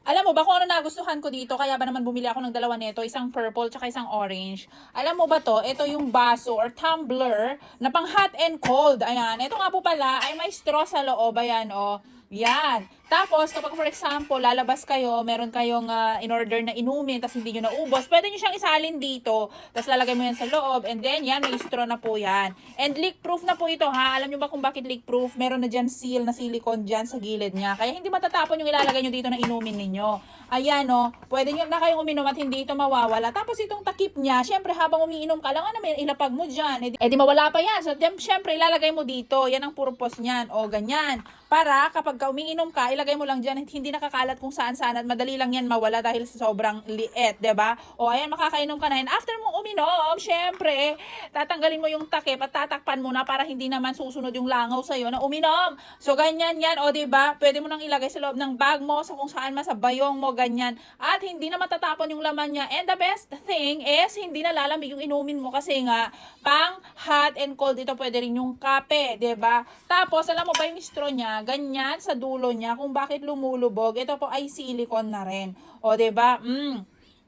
Alam mo ba kung ano nagustuhan ko dito, kaya ba naman bumili ako ng dalawa nito, isang purple tsaka isang orange. Alam mo ba 'to, ito yung baso or tumbler na pang hot and cold. Ayan, ito nga po pala ay may straw sa loob, ayan oh. Yan. Tapos, kapag for example, lalabas kayo, meron kayong in-order na inumin, tapos hindi nyo naubos, pwede nyo siyang isalin dito, tapos lalagay mo yan sa loob, and then yan, may straw na po yan. And leak-proof na po ito ha. Alam nyo ba kung bakit leak-proof? Meron na dyan seal na silicone dyan sa gilid niya. Kaya hindi matatapon yung ilalagay nyo dito na inumin ninyo. Ayan o, pwede nyo na kayong uminom at hindi ito mawawala. Tapos itong takip niya, syempre habang umiinom ka lang, ano may ilapag mo dyan. Eh di mawala pa yan. So, syempre ilalagay mo dito. Yan ang purpose niyan. O, ganyan. Para kapag umiinom ka, ilagay mo lang dyan, hindi nakakalat kung saan-saan at madali lang yan mawala dahil sa sobrang liit, 'di ba? O ayan, makakainom ka na yan. After mo uminom, syempre, tatanggalin mo yung takip at tatakpan mo na para hindi naman susunod yung langaw sa iyo na uminom. So ganyan yan, o 'di ba? Pwede mo nang ilagay sa loob ng bag mo, sa kung saan man, sa bayong mo, ganyan. At hindi na matatapon yung laman niya. And the best thing is hindi na lalamig yung inumin mo kasi nga pang hot and cold ito, pwede rin yung kape, 'di ba? Tapos alam mo ba yung straw niya, ganyan sa dulo niya, kung bakit lumulubog, ito po ay silicone na rin. O, 'di ba?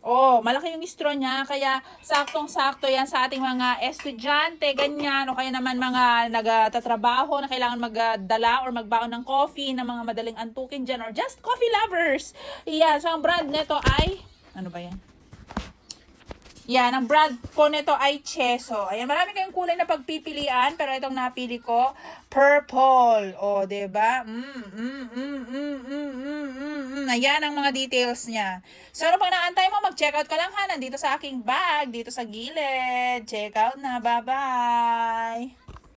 Oh, malaki yung straw niya, kaya saktong-sakto yan sa ating mga estudyante, ganyan, o kaya naman mga nagtatrabaho na kailangan magdala or magbaon ng coffee, na mga madaling antukin dyan, or just coffee lovers. Yeah, so ang brand nito ay, ano ba yan? Yan, ang brand ko nito ay Cheso. Ayan, marami kayong kulay na pagpipilian, pero itong napili ko, purple. O, diba? Ayan ang mga details niya. So, ano pang naantay mo? Mag-check out ka lang ha. Nandito sa aking bag, dito sa gilid. Check out na. Bye-bye!